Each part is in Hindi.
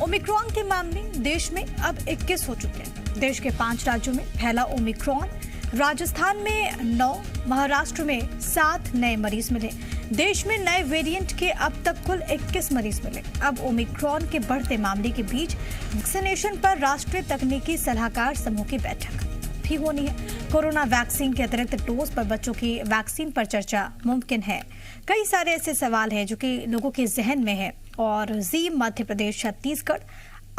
ओमिक्रॉन के मामले देश में अब 21 हो चुके हैं। देश के 5 राज्यों में फैला ओमिक्रॉन। राजस्थान में 9, महाराष्ट्र में 7 नए मरीज मिले। देश में नए वेरिएंट के अब तक कुल 21 मरीज मिले। अब ओमिक्रॉन के बढ़ते मामले के बीच वैक्सीनेशन पर राष्ट्रीय तकनीकी सलाहकार समूह की बैठक भी होनी है। कोरोना वैक्सीन के अतिरिक्त डोज पर बच्चों की वैक्सीन पर चर्चा मुमकिन है। कई सारे ऐसे सवाल हैं जो कि लोगों के जहन में है और जी मध्य प्रदेश छत्तीसगढ़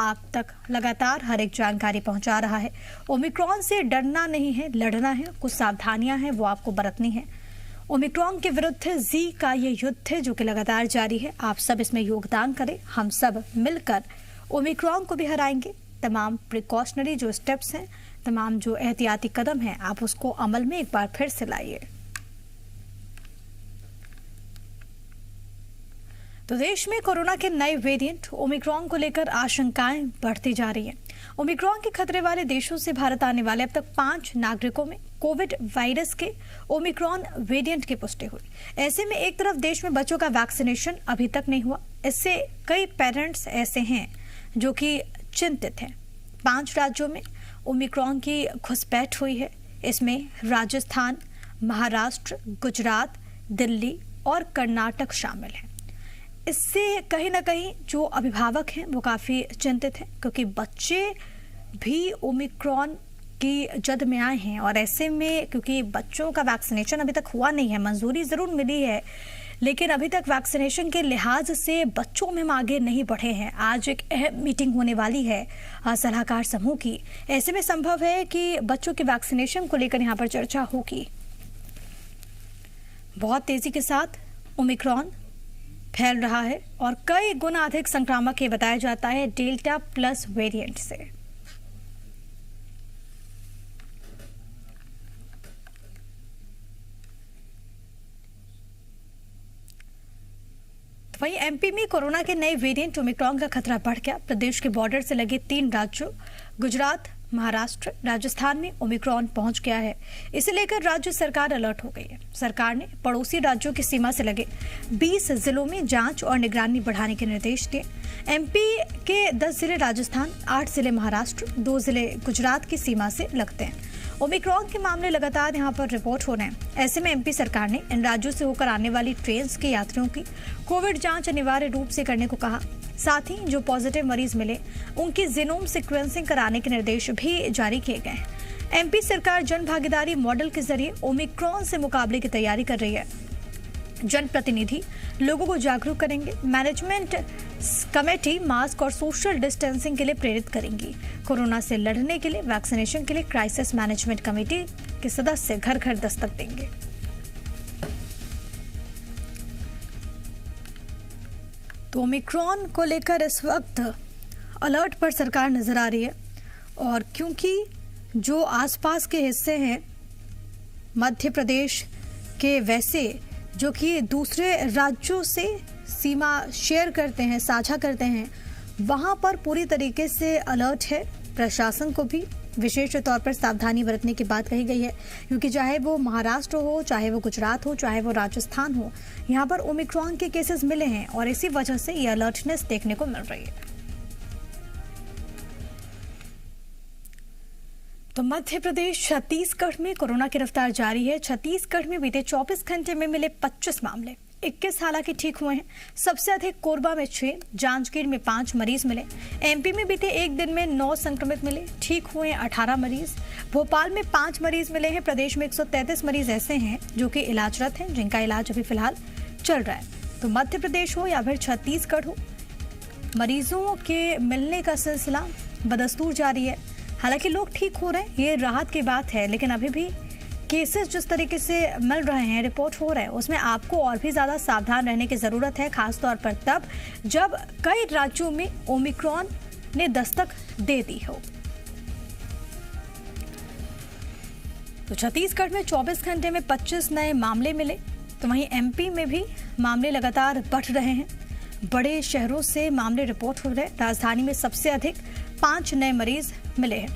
आप तक लगातार हर एक जानकारी पहुंचा रहा है। ओमिक्रॉन से डरना नहीं है, लड़ना है। कुछ सावधानियां हैं वो आपको बरतनी है। ओमिक्रॉन के विरुद्ध जी का ये युद्ध है जो कि लगातार जारी है। आप सब इसमें योगदान करें। हम सब मिलकर ओमिक्रॉन को भी हराएंगे। तमाम प्रिकॉशनरी जो स्टेप्स हैं, तमाम जो एहतियाती कदम हैं, आप उसको अमल में एक बार फिर से लाइए। तो देश में कोरोना के नए वेरिएंट ओमिक्रॉन को लेकर आशंकाएं बढ़ती जा रही हैं। ओमिक्रॉन के खतरे वाले देशों से भारत आने वाले अब तक 5 नागरिकों में कोविड वायरस के ओमिक्रॉन वेरिएंट की पुष्टि हुई। ऐसे में एक तरफ देश में बच्चों का वैक्सीनेशन अभी तक नहीं हुआ। इससे कई पेरेंट्स ऐसे हैं जो कि चिंतित हैं। 5 राज्यों में ओमिक्रॉन की घुसपैठ हुई है। इसमें राजस्थान, महाराष्ट्र, गुजरात, दिल्ली और कर्नाटक शामिल है। इससे कहीं ना कहीं जो अभिभावक हैं वो काफ़ी चिंतित हैं क्योंकि बच्चे भी ओमिक्रॉन की जद में आए हैं और ऐसे में क्योंकि बच्चों का वैक्सीनेशन अभी तक हुआ नहीं है, मंजूरी ज़रूर मिली है लेकिन अभी तक वैक्सीनेशन के लिहाज से बच्चों में हम आगे नहीं बढ़े हैं। आज एक अहम मीटिंग होने वाली है सलाहकार समूह की। ऐसे में संभव है कि बच्चों के वैक्सीनेशन को लेकर यहाँ पर चर्चा होगी। बहुत तेज़ी के साथ ओमिक्रॉन फैल रहा है और कई गुना अधिक संक्रामक ये बताया जाता है डेल्टा प्लस वेरिएंट से। वहीं एमपी में कोरोना के नए वेरिएंट ओमिक्रॉन का खतरा बढ़ गया। प्रदेश के बॉर्डर से लगे 3 राज्यों गुजरात, महाराष्ट्र, राजस्थान में ओमिक्रॉन पहुंच गया है। इसे लेकर राज्य सरकार अलर्ट हो गई है। सरकार ने पड़ोसी राज्यों की सीमा से लगे 20 जिलों में जांच और निगरानी बढ़ाने के निर्देश दिए। एमपी के 10 जिले राजस्थान, 8 जिले महाराष्ट्र, 2 जिले गुजरात की सीमा से लगते हैं। ओमिक्रॉन के मामले लगातार यहां पर रिपोर्ट हो रहे हैं। ऐसे में एमपी सरकार ने इन राज्यों से होकर आने वाली ट्रेन के यात्रियों की कोविड जांच अनिवार्य रूप से करने को कहा। साथ ही जो पॉजिटिव मरीज मिले उनकी जीनोम सीक्वेंसिंग कराने के निर्देश भी जारी किए गए हैं। एमपी सरकार जन भागीदारी मॉडल के जरिए ओमिक्रॉन से मुकाबले की तैयारी कर रही है। जनप्रतिनिधि लोगों को जागरूक करेंगे। मैनेजमेंट कमेटी मास्क और सोशल डिस्टेंसिंग के लिए प्रेरित करेंगी। कोरोना से लड़ने के लिए वैक्सीनेशन के लिए क्राइसिस मैनेजमेंट कमेटी के सदस्य घर घर दस्तक देंगे। तो ओमिक्रॉन को लेकर इस वक्त अलर्ट पर सरकार नजर आ रही है और क्योंकि जो आसपास के हिस्से हैं मध्य प्रदेश के वैसे जो कि दूसरे राज्यों से सीमा शेयर करते हैं, साझा करते हैं, वहां पर पूरी तरीके से अलर्ट है। प्रशासन को भी विशेष तौर पर सावधानी बरतने की बात कही गई है क्योंकि चाहे वो महाराष्ट्र हो, चाहे वो गुजरात हो, चाहे वो राजस्थान हो, यहाँ पर ओमिक्रॉन के केसेस मिले हैं और इसी वजह से ये अलर्टनेस देखने को मिल रही है। तो मध्य प्रदेश छत्तीसगढ़ में कोरोना की रफ्तार जारी है। छत्तीसगढ़ में बीते 24 घंटे में मिले 25 मामले, 21 हालांकि ठीक हुए हैं। सबसे अधिक कोरबा में 6, जांजगीर में 5 मरीज मिले। एमपी में बीते एक दिन में 9 संक्रमित मिले, ठीक हुए 18 मरीज। भोपाल में 5 मरीज मिले हैं। प्रदेश में 133 मरीज ऐसे हैं जो कि इलाजरत हैं, जिनका इलाज अभी फिलहाल चल रहा है। तो मध्य प्रदेश हो या फिर छत्तीसगढ़ हो, मरीजों के मिलने का सिलसिला बदस्तूर जारी है। हालांकि लोग ठीक हो रहे हैं, ये राहत की बात है, लेकिन अभी भी केसेस जिस तरीके से मिल रहे हैं, रिपोर्ट हो रहा है, उसमें आपको और भी ज़्यादा सावधान रहने की ज़रूरत है, खासतौर पर तब जब कई राज्यों में ओमिक्रॉन ने दस्तक दे दी हो। तो छत्तीसगढ़ में 24 घंटे में 25 नए मामले मिले। तो वहीं एमपी में भी मामले लगातार बढ़ रहे हैं। बड़े शहरों से मामले रिपोर्ट हो रहे हैं। राजधानी में सबसे अधिक 5 नए मरीज मिले हैं।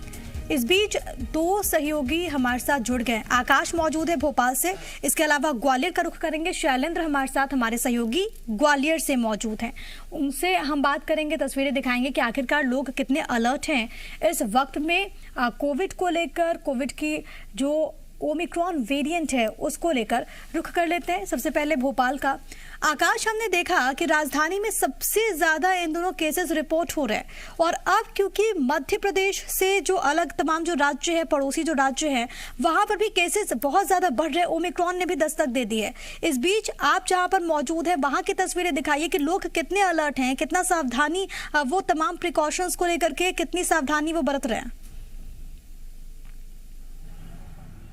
इस बीच दो सहयोगी हमारे साथ जुड़ गए। आकाश मौजूद है भोपाल से, इसके अलावा ग्वालियर का रुख करेंगे। शैलेंद्र हमारे साथ, हमारे सहयोगी ग्वालियर से मौजूद हैं। उनसे हम बात करेंगे, तस्वीरें दिखाएंगे कि आखिरकार लोग कितने अलर्ट हैं इस वक्त में कोविड को लेकर, कोविड की जो ओमिक्रॉन वेरिएंट है उसको लेकर। रुख कर लेते हैं सबसे पहले भोपाल का। आकाश, हमने देखा कि राजधानी में सबसे ज्यादा इन दोनों केसेस रिपोर्ट हो रहे हैं, और अब क्योंकि मध्य प्रदेश से जो अलग तमाम जो राज्य है, पड़ोसी जो राज्य हैं, वहां पर भी केसेस बहुत ज्यादा बढ़ रहे हैं। ओमिक्रॉन ने भी दस्तक दे दी है। इस बीच आप जहां पर मौजूद है वहां की तस्वीरें दिखाइए कि लोग कितने अलर्ट हैं, कितना सावधानी, वो तमाम प्रिकॉशंस को लेकर के कितनी सावधानी वो बरत रहे हैं।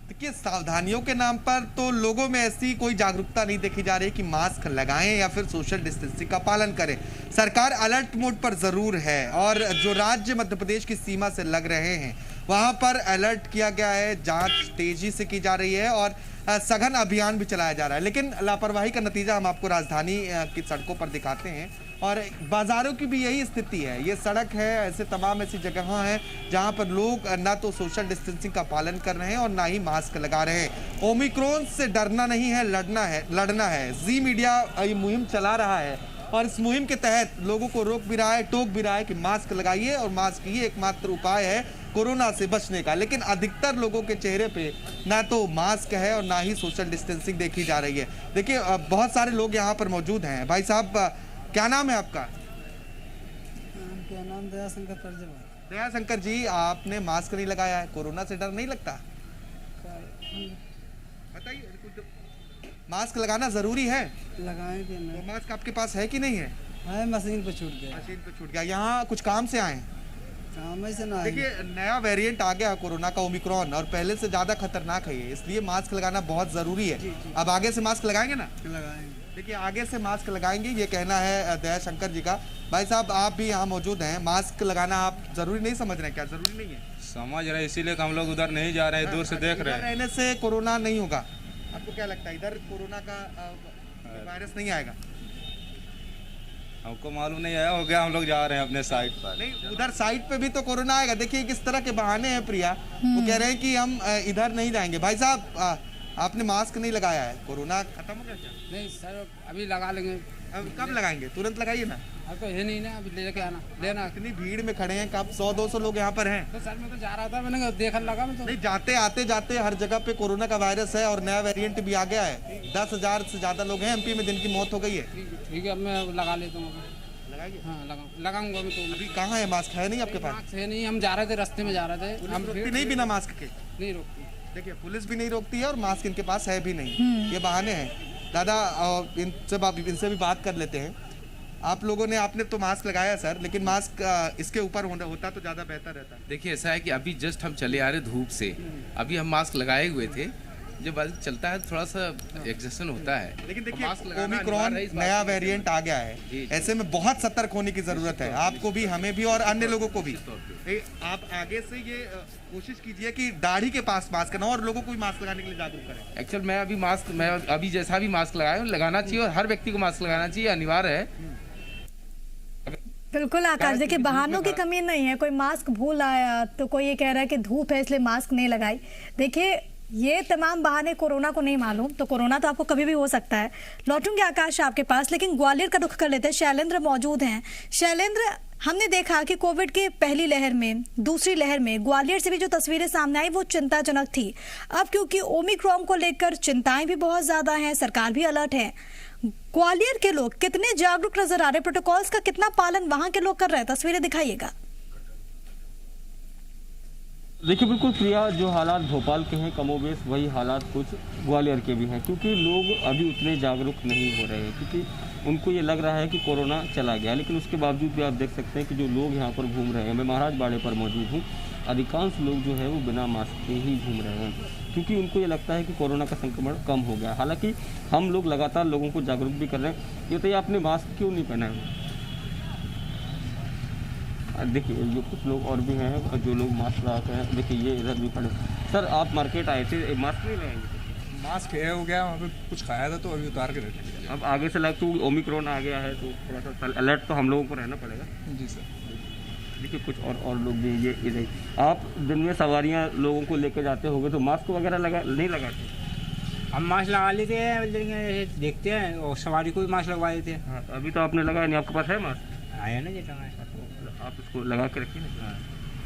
देखिए, सावधानियों के नाम पर तो लोगों में ऐसी कोई जागरूकता नहीं देखी जा रही कि मास्क लगाएं या फिर सोशल डिस्टेंसिंग का पालन करें। सरकार अलर्ट मोड पर जरूर है, और जो राज्य मध्य प्रदेश की सीमा से लग रहे हैं वहां पर अलर्ट किया गया है, जांच तेजी से की जा रही है और सघन अभियान भी चलाया जा रहा है। लेकिन लापरवाही का नतीजा हम आपको राजधानी की सड़कों पर दिखाते हैं, और बाजारों की भी यही स्थिति है। ये सड़क है, ऐसे तमाम ऐसी जगह हैं जहां पर लोग ना तो सोशल डिस्टेंसिंग का पालन कर रहे हैं और ना ही मास्क लगा रहे हैं। ओमिक्रॉन से डरना नहीं है, लड़ना है। जी मीडिया ये मुहिम चला रहा है, और इस मुहिम के तहत लोगों को रोक भी रहा है, टोक भी रहा है कि मास्क लगाइए, और मास्क ही एकमात्र उपाय है कोरोना से बचने का। लेकिन अधिकतर लोगों के चेहरे पे ना तो मास्क है और ना ही सोशल डिस्टेंसिंग देखी जा रही है। देखिए, बहुत सारे लोग यहाँ पर मौजूद हैं। भाई साहब, क्या नाम है आपका? क्या नाम? दया शंकर जी, आपने मास्क नहीं लगाया है, कोरोना से डर नहीं लगता? बताइए, मास्क लगाना जरूरी है? लगाएंगे ना। तो मास्क आपके पास है कि नहीं है? है, मशीन पे छूट गया। मशीन पे छूट गया। यहाँ कुछ काम से आए? काम से ना। देखिए, नया वेरिएंट आ गया कोरोना का, ओमिक्रॉन, और पहले से ज्यादा खतरनाक है ये, इसलिए मास्क लगाना बहुत जरूरी है। अब आगे से मास्क लगाएंगे ना? लगाएंगे। देखिए, आगे से मास्क लगाएंगे, ये कहना है दया शंकर जी का। भाई साहब, आप भी यहाँ मौजूद हैं, मास्क लगाना आप जरूरी नहीं समझ रहे हैं? क्या जरूरी नहीं है? समझ रहे, इसीलिए हम लोग उधर नहीं जा रहे हैं, दूर से देख रहे हैं। रहने से कोरोना नहीं होगा? आपको क्या लगता है, इधर कोरोना का वायरस नहीं आएगा? हमको मालूम नहीं आया, हो गया, हम लोग जा रहे हैं अपने साइड पर। नहीं, उधर साइड पे भी तो कोरोना आएगा। देखिए किस तरह के बहाने हैं प्रिया, वो कह रहे हैं कि हम इधर नहीं जाएंगे। भाई साहब, आपने मास्क नहीं लगाया है, कोरोना खत्म हो गया क्या? नहीं सर, अभी लगा लेंगे। अब कब लगाएंगे? तुरंत लगाइए ना। अब तो है नहीं ना, अभी लेके आना लेना। इतनी भीड़ में खड़े हैं, कब 100-200 लोग यहाँ पर हैं। तो सर मैं तो जा रहा था, मैंने देखा लगा मैं तो। नहीं, आते जाते हर जगह पे कोरोना का वायरस है, और नया वेरिएंट भी आ गया है। 10,000 से ज्यादा लोग हैं एमपी में जिनकी मौत हो गई है। ठीक है, अब मैं लगा लेता हूँ। लगाइए। हाँ, लगाऊंगा मैं तो। अभी कहाँ है मास्क? है नहीं आपके पास? मास्क है नहीं, हम जा रहे थे, रास्ते में जा रहे थे। हम रोकती नहीं बिना मास्क के? नहीं रोकती। देखिए, पुलिस भी नहीं रोकती है और मास्क इनके पास है भी नहीं, ये बहाने हैं। दादा, इनसे भी बात कर लेते हैं। आप लोगों ने, आपने तो मास्क लगाया सर, लेकिन मास्क इसके ऊपर होता तो ज़्यादा बेहतर रहता। देखिए, ऐसा है कि अभी जस्ट हम चले आ रहे धूप से, अभी हम मास्क लगाए हुए थे। जब चलता है थोड़ा सा एग्जॉशन होता है। लेकिन देखिए, ओमिक्रॉन नया वेरिएंट आ गया है, ऐसे में बहुत सतर्क होने की जरूरत है, आपको भी, हमें भी और अन्य लोगों को भी। आप आगे से ये कोशिश कीजिए कि दाढ़ी के पास मास्क ना हो, और लोगों को भी मास्क लगाने के लिए जागरूक करें। एक्चुअल मैं अभी जैसा भी मास्क लगाया हूँ, लगाना चाहिए, और हर व्यक्ति को मास्क लगाना चाहिए, अनिवार्य है। बिल्कुल आकाश, देखिए बहानों की कमी नहीं है। कोई मास्क भूल आया तो कोई ये कह रहा है कि धूप है इसलिए मास्क नहीं लगाई। देखिए, ये तमाम बहाने कोरोना को नहीं मालूम, तो कोरोना तो आपको कभी भी हो सकता है। लौटूंगे आकाश आपके पास, लेकिन ग्वालियर का रुख कर लेते हैं। शैलेंद्र मौजूद हैं। शैलेंद्र, हमने देखा कि कोविड की पहली लहर में, दूसरी लहर में ग्वालियर से भी जो तस्वीरें सामने आई वो चिंताजनक थी। अब क्योंकि ओमिक्रॉन को लेकर चिंताएं भी बहुत ज्यादा हैं, सरकार भी अलर्ट है। ग्वालियर के लोग कितने जागरूक नजर आ रहे हैं? प्रोटोकॉल्स का कितना पालन वहां के लोग कर रहे हैं? तस्वीरें दिखाइएगा। देखिए, बिल्कुल प्रिया, जो हालात भोपाल के हैं कमोबेश वही हालात कुछ ग्वालियर के भी हैं, क्योंकि लोग अभी उतने जागरूक नहीं हो रहे हैं, क्योंकि उनको ये लग रहा है कि कोरोना चला गया। लेकिन उसके बावजूद भी आप देख सकते हैं कि जो लोग यहाँ पर घूम रहे हैं, मैं महाराज बाड़े पर मौजूद हूँ, अधिकांश लोग जो है वो बिना मास्क के ही घूम रहे हैं, क्योंकि उनको ये लगता है कि कोरोना का संक्रमण कम हो गया। हालांकि हम लोग लगातार लोगों को जागरूक भी कर रहे हैं। ये तो, ये आपने मास्क क्यों नहीं पहना है? देखिए, ये कुछ लोग और भी हैं जो लोग मास्क लगाते हैं। देखिए, ये इधर भी खड़े। सर, आप मार्केट आए थे, मास्क नहीं लगाएंगे? मास्क है, हो गया, वहाँ पे कुछ खाया था तो अभी उतार के रख लिया। अब आगे से लग तो ओमिक्रॉन आ गया है, तो थोड़ा सा अलर्ट तो हम लोगों को रहना पड़ेगा। जी सर। देखिए कुछ और लोग भी ये इधर, आप दिन में सवारियाँ लोगों को लेकर जाते होंगे तो मास्क वगैरह नहीं लगाते? हम मास्क लगा लेते हैं, लेकिन देखते हैं और सवारी को भी मास्क लगवा देते हैं। हाँ, तो अभी तो आपने लगाया नहीं, आपके पास है मास्क? आया ना जैसा मास्क, आप उसको लगा के रखिए ना। हाँ,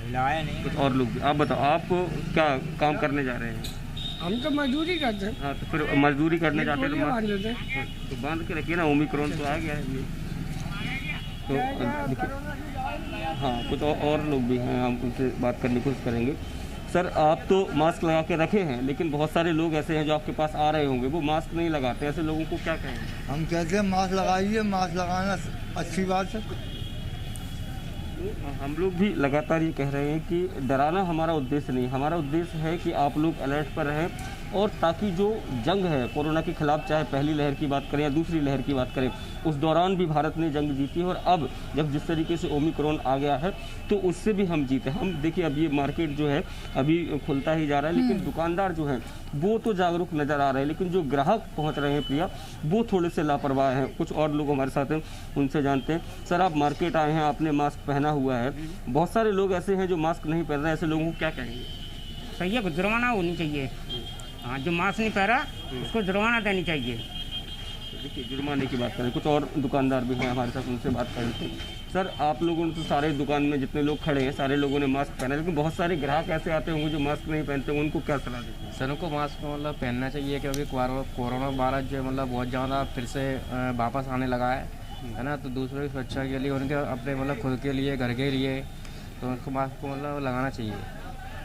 लगाया नहीं। कुछ और लोग भी, आप बताओ आप क्या काम करने जा रहे हैं? हम तो मजदूरी करते हैं। हाँ, तो फिर मजदूरी करने जाते हैं तो तो बांध के रखिए ना, ओमिक्रॉन तो आ गया है ये। तो हाँ, कुछ और लोग भी हैं, हम उनसे बात करने की कोशिश करेंगे। सर, आप तो मास्क लगा के रखे हैं, लेकिन बहुत सारे लोग ऐसे हैं जो आपके पास आ रहे होंगे, वो मास्क नहीं लगाते, ऐसे लोगों को क्या कहेंगे? हम कहते हैं मास्क लगाइए, मास्क लगाना अच्छी बात है। हम लोग भी लगातार ये कह रहे हैं कि डराना हमारा उद्देश्य नहीं, हमारा उद्देश्य है कि आप लोग अलर्ट पर रहें, और ताकि जो जंग है कोरोना के खिलाफ, चाहे पहली लहर की बात करें या दूसरी लहर की बात करें, उस दौरान भी भारत ने जंग जीती है, और अब जब जिस तरीके से ओमिक्रॉन आ गया है तो उससे भी हम जीते। हम देखिए अब ये मार्केट जो है अभी खुलता ही जा रहा है, लेकिन दुकानदार जो हैं वो तो जागरूक नज़र आ रहे हैं, लेकिन जो ग्राहक पहुंच रहे हैं प्रिया, वो थोड़े से लापरवाह हैं। कुछ और लोग हमारे साथ हैं, उनसे जानते हैं। सर, आप मार्केट आए हैं, आपने मास्क पहना हुआ है, बहुत सारे लोग ऐसे हैं जो मास्क नहीं पहन रहे, ऐसे लोगों को क्या कहेंगे? सही है, जुर्माना होनी चाहिए। हाँ, जो मास्क नहीं पहना उसको जुर्माना देनी चाहिए। देखिए जुर्माने की बात करें, कुछ और दुकानदार भी हैं हमारे साथ, उनसे बात करते हैं। सर, आप लोगों ने तो सारे दुकान में जितने लोग खड़े हैं सारे लोगों ने मास्क पहना, लेकिन बहुत सारे ग्राहक ऐसे आते होंगे जो मास्क नहीं पहनते, उनको क्या सलाह देते हैं? सर, उनको मास्क मतलब पहनना चाहिए, क्योंकि कोरोना वायरस जो मतलब बहुत ज़्यादा फिर से वापस आने लगा है ना, तो दूसरों की सुरक्षा के लिए, उनके अपने मतलब खुद के लिए, घर के लिए, तो उनको मास्क को मतलब लगाना चाहिए।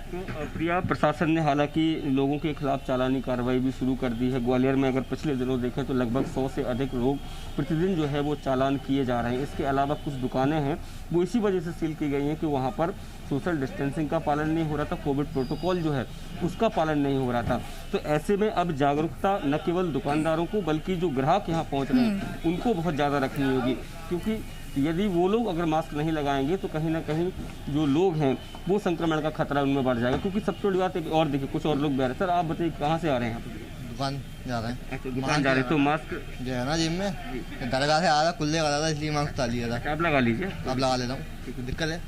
तो प्रिया, प्रशासन ने हालांकि लोगों के खिलाफ चालानी कार्रवाई भी शुरू कर दी है। ग्वालियर में अगर पिछले दिनों देखें तो लगभग 100 से अधिक लोग प्रतिदिन जो है वो चालान किए जा रहे हैं। इसके अलावा कुछ दुकानें हैं वो इसी वजह से सील की गई हैं कि वहाँ पर सोशल डिस्टेंसिंग का पालन नहीं हो रहा था, कोविड प्रोटोकॉल जो है उसका पालन नहीं हो रहा था। तो ऐसे में अब जागरूकता न केवल दुकानदारों को बल्कि जो ग्राहक यहाँ पहुँच रहे हैं उनको बहुत ज़्यादा रखनी होगी, क्योंकि यदि वो लोग अगर मास्क नहीं लगाएंगे तो कहीं ना कहीं जो लोग हैं वो संक्रमण का खतरा उनमें बढ़ जाएगा। क्योंकि सबसे बड़ी बात है, और देखिए कुछ और लोग भी आ रहे हैं। सर, आप बताइए कहाँ से आ रहे हैं? यहाँ दुकान जा रहे हैं। अच्छा, दुकान जा रहे हैं, तो मास्क जो है ना जिम में दरगाह से आ रहा, कुल्ले का था, इसलिए मास्क डाल लिया था। आप लगा लीजिए। आप लगा लेता हूँ, क्योंकि दिक्कत है,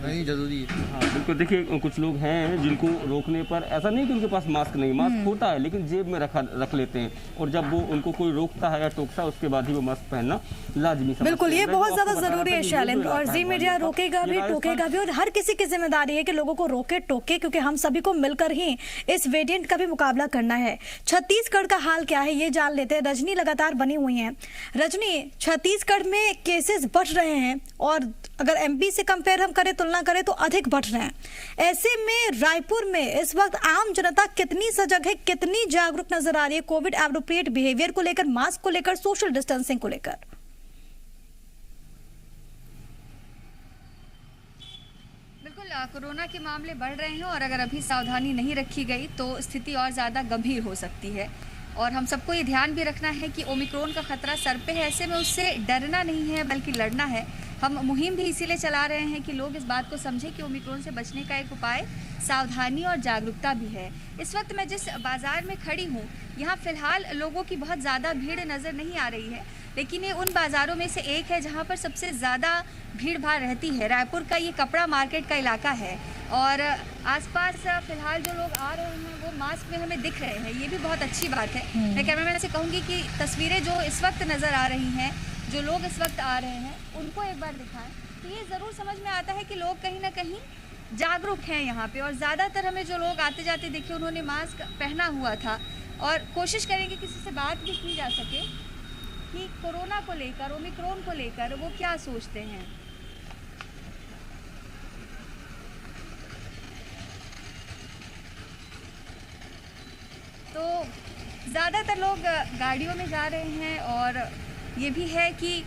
नहीं जरूरी है। हाँ बिल्कुल, देखिए कुछ लोग हैं जिनको रोकने पर ऐसा नहीं कि उनके पास मास्क नहीं, मास्क होता है लेकिन जेब में रख लेते हैं, और जब वो उनको कोई रोकता है या टोकता है उसके बाद ही वो मास्क पहनना लाजमी समझते हैं। बिल्कुल, ये बहुत ज्यादा जरूरी है शैलेंद्र, और जी मीडिया रोकेगा भी, टोकेगा भी, और हर किसी की जिम्मेदारी है कि लोगों को रोके टोके, क्योंकि हम सभी को मिलकर ही इस वेरिएंट का भी मुकाबला करना है। छत्तीसगढ़ का हाल क्या है ये जान लेते हैं। रजनी लगातार बनी हुई है। रजनी, छत्तीसगढ़ में केसेस बढ़ रहे हैं, और अगर एमपी से कंपेयर हम करें, तुलना करें तो अधिक बढ़ रहे हैं। ऐसे में रायपुर में इस वक्त आम जनता कितनी सजग है, कितनी जागरूक नजर आ रही है कोविड एप्रोप्रिएट बिहेवियर को लेकर, मास्क को लेकर, सोशल डिस्टेंसिंग को लेकर? बिल्कुल, कोरोना के मामले बढ़ रहे हैं, और अगर अभी सावधानी नहीं रखी गई तो स्थिति और ज़्यादा गंभीर हो सकती है। और हम सबको ये ध्यान भी रखना है कि ओमिक्रॉन का खतरा सर पे है। ऐसे में उससे डरना नहीं है बल्कि लड़ना है। हम मुहिम भी इसीलिए चला रहे हैं कि लोग इस बात को समझें कि ओमिक्रॉन से बचने का एक उपाय सावधानी और जागरूकता भी है। इस वक्त मैं जिस बाज़ार में खड़ी हूँ, यहाँ फ़िलहाल लोगों की बहुत ज़्यादा भीड़ नज़र नहीं आ रही है, लेकिन ये उन बाज़ारों में से एक है जहाँ पर सबसे ज़्यादा भीड़ भाड़ रहती है। रायपुर का ये कपड़ा मार्केट का इलाका है, और आसपास फ़िलहाल जो लोग आ रहे हैं वो मास्क में हमें दिख रहे हैं, ये भी बहुत अच्छी बात है। मैं कैमरामैन से कहूँगी कि तस्वीरें जो इस वक्त नज़र आ रही हैं, जो लोग इस वक्त आ रहे हैं, उनको एक बार दिखाएं, तो ये ज़रूर समझ में आता है कि लोग कहीं ना कहीं जागरूक हैं यहाँ पे। और ज़्यादातर हमें जो लोग आते जाते देखे उन्होंने मास्क पहना हुआ था, और कोशिश करेंगे किसी से बात भी की जा सके कि कोरोना को लेकर, ओमिक्रॉन को लेकर वो क्या सोचते हैं। तो ज़्यादातर लोग गाड़ियों में जा रहे हैं, और ये भी है कि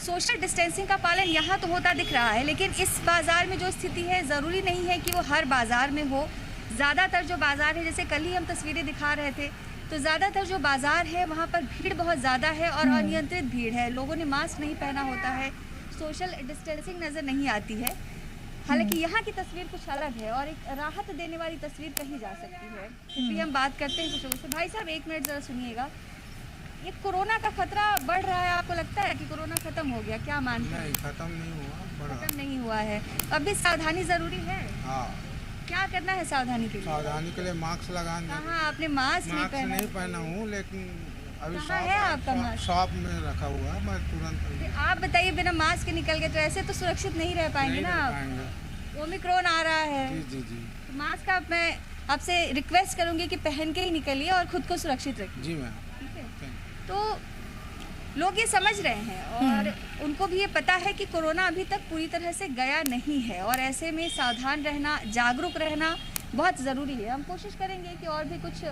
सोशल डिस्टेंसिंग का पालन यहाँ तो होता दिख रहा है, लेकिन इस बाज़ार में जो स्थिति है ज़रूरी नहीं है कि वो हर बाज़ार में हो। ज़्यादातर जो बाज़ार है, जैसे कल ही हम तस्वीरें दिखा रहे थे, तो ज़्यादातर जो बाज़ार है वहाँ पर भीड़ बहुत ज़्यादा है और अनियंत्रित भीड़ है। लोगों ने मास्क नहीं पहना होता है, सोशल डिस्टेंसिंग नज़र नहीं आती है। हालांकि यहाँ की तस्वीर कुछ अलग है और एक राहत देने वाली तस्वीर कही जा सकती है। फिर भी हम बात करते हैं कुछ लोगों से। भाई साहब, एक मिनट ज़रा सुनिएगा। ये कोरोना का खतरा बढ़ रहा है, आपको लगता है कि कोरोना खत्म हो गया? क्या मानते हैं? नहीं, खत्म नहीं हुआ, खत्म नहीं हुआ है। अब भी सावधानी जरूरी है। हाँ, क्या करना है सावधानी के लिए? सावधानी के लिए मास्क लगाना। कहाँ आपने मास्क नहीं पहना? नहीं पहना हूँ, लेकिन अभी कहाँ है आपका मास्क? शॉप में रखा हुआ है, मैं तुरंत। आप बताइए, बिना मास्क के निकल गए तो ऐसे तो सुरक्षित नहीं रह पाएंगे ना आप। ओमिक्रॉन आ रहा है। जी। तो मास्क आप, मैं आपसे रिक्वेस्ट करूंगी कि पहन के ही निकलिए और खुद को सुरक्षित रखिए। जी मैम। ठीक है, तो लोग ये समझ रहे हैं और उनको भी ये पता है कि कोरोना अभी तक पूरी तरह से गया नहीं है और ऐसे में सावधान रहना, जागरूक रहना बहुत ज़रूरी है। हम कोशिश करेंगे कि और भी कुछ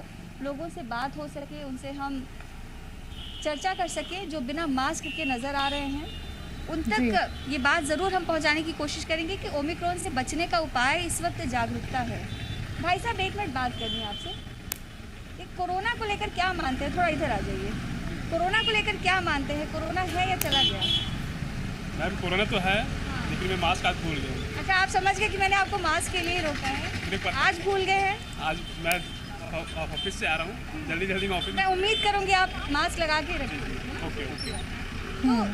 लोगों से बात हो सके, उनसे हम चर्चा कर सके जो बिना मास्क के नज़र आ रहे हैं। उन तक ये बात ज़रूर हम पहुंचाने की कोशिश करेंगे कि ओमिक्रॉन से बचने का उपाय इस वक्त जागरूकता है। भाई साहब, एक मिनट बात करनी है आपसे। कि कोरोना को लेकर क्या मानते हैं? थोड़ा इधर आ जाइए। कोरोना को लेकर क्या मानते हैं? कोरोना है या चला गया? मैम, कोरोना तो है, लेकिन मैं मास्क आज भूल गया। अच्छा, आप समझ गए कि मैंने आपको मास्क के लिए रोका है? आज भूल गए हैं? आज मैं ऑफिस से आ रहा हूँ, जल्दी मैं ऑफिस। मैं उम्मीद करूँगी आप मास्क लगा के रखिए। ओके। तो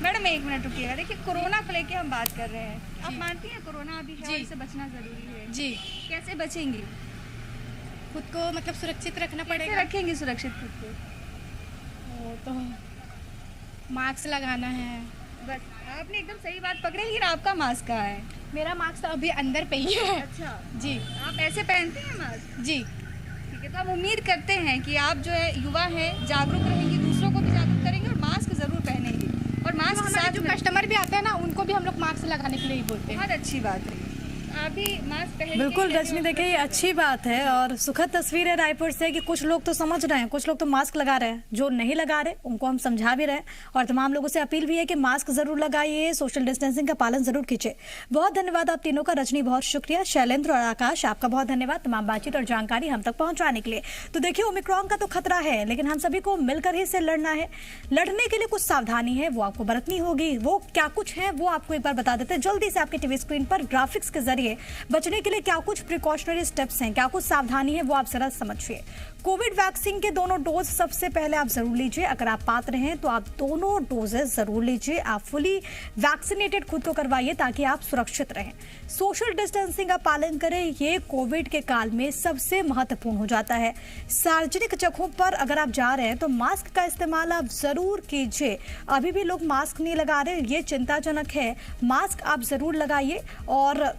मैडम, एक मिनट रुकिएगा। देखिए, कोरोना को लेके हम बात कर रहे हैं। आप मानती हैं कोरोना अभी है और इससे बचना जरूरी है? जी। कैसे बचेंगी? खुद को मतलब सुरक्षित रखना पड़ेगा। कैसे रखेंगी सुरक्षित खुद को? वो तो मास्क लगाना है बस। आपने एकदम सही बात पकड़ी, लेकिन आपका मास्क कहाँ है? मेरा मास्क तो अभी अंदर पे ही है। अच्छा जी। आप ऐसे पहनते हैं मास्क? जी। ठीक है, तो हम उम्मीद करते हैं कि आप जो है युवा हैं, जागरूक रहेंगी, दूसरों को भी जागरूक करेंगे और मास्क जरूर पहनेंगी। और मास्क हमारे जो कस्टमर भी आते हैं ना, उनको भी हम लोग मास्क लगाने के लिए ही बोलते हैं। बहुत अच्छी बात है। आप भी मास्क पहन। बिल्कुल रजनी, देखिए ये अच्छी बात है और सुखद तस्वीर है रायपुर से कि कुछ लोग तो समझ रहे हैं, कुछ लोग तो मास्क लगा रहे हैं। जो नहीं लगा रहे उनको हम समझा भी रहे हैं और तमाम लोगों से अपील भी है कि मास्क जरूर लगाइए, सोशल डिस्टेंसिंग का पालन जरूर कीजिए। बहुत धन्यवाद आप तीनों का। रजनी बहुत शुक्रिया, शैलेंद्र और आकाश आपका बहुत धन्यवाद तमाम बातचीत और जानकारी हम तक पहुंचाने के लिए। तो देखिए, ओमिक्रॉन का तो खतरा है, लेकिन हम सभी को मिलकर ही इसे लड़ना है। लड़ने के लिए कुछ सावधानी है, वो आपको बरतनी होगी। वो क्या कुछ है वो आपको एक बार बता देते हैं जल्दी से आपके टीवी स्क्रीन पर ग्राफिक्स के जरिए। बचने के लिए क्या कुछ प्रिकॉशनरी स्टेप्स हैं, क्या कुछ सावधानी है, वो आप जरा समझिए। कोविड वैक्सीन के दोनों डोज सबसे पहले आप जरूर लीजिए। अगर आप पात्र हैं तो आप दोनों डोजेस जरूर लीजिए। आप फुली वैक्सीनेटेड खुद को करवाइए ताकि आप सुरक्षित रहें। सोशल डिस्टेंसिंग का पालन करें, ये कोविड के काल में सबसे महत्वपूर्ण हो जाता है। सार्वजनिक जगहों पर अगर आप जा रहे हैं तो मास्क का इस्तेमाल आप जरूर कीजिए। अभी भी लोग मास्क नहीं लगा रहे, ये चिंताजनक है। मास्क आप जरूर लगाइए और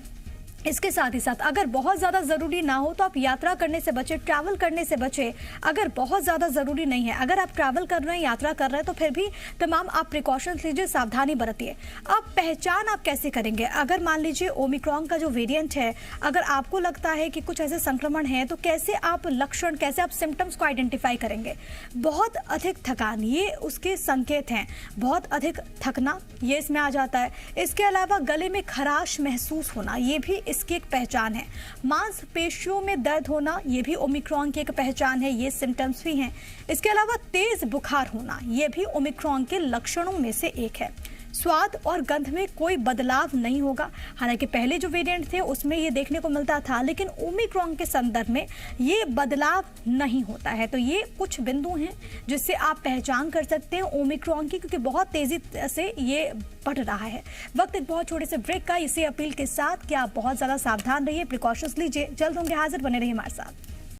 इसके साथ ही साथ अगर बहुत ज़्यादा ज़रूरी ना हो तो आप यात्रा करने से बचें, ट्रैवल करने से बचें। अगर बहुत ज़्यादा ज़रूरी नहीं है, अगर आप ट्रैवल कर रहे हैं, यात्रा कर रहे हैं, तो फिर भी तमाम आप प्रिकॉशंस लीजिए, सावधानी बरतिए। अब पहचान आप कैसे करेंगे? अगर मान लीजिए ओमिक्रॉन का जो वेरिएंट है, अगर आपको लगता है कि कुछ ऐसे संक्रमण है, तो कैसे आप लक्षण, कैसे आप सिम्टम्स को आइडेंटिफाई करेंगे? बहुत अधिक थकान, ये उसके संकेत हैं। बहुत अधिक थकना, ये इसमें आ जाता है। इसके अलावा गले में खराश महसूस होना, ये भी इसकी एक पहचान है। मांसपेशियों में दर्द होना, ये भी ओमिक्रॉन की एक पहचान है, ये सिम्टम्स भी हैं। इसके अलावा तेज बुखार होना, ये भी ओमिक्रॉन के लक्षणों में से एक है। स्वाद और गंध में कोई बदलाव नहीं होगा। हालांकि पहले जो वेरिएंट थे उसमें ये देखने को मिलता था, लेकिन ओमिक्रॉन के संदर्भ में ये बदलाव नहीं होता है। तो ये कुछ बिंदु हैं जिससे आप पहचान कर सकते हैं ओमिक्रॉन की, क्योंकि बहुत तेजी से ये बढ़ रहा है। वक्त एक बहुत छोटे से ब्रेक का, इसी अपील के साथ कि आप बहुत ज़्यादा सावधान रहिए, प्रिकॉशंस लीजिए। जल्द होंगे हाजिर, बने रहिए हमारे साथ।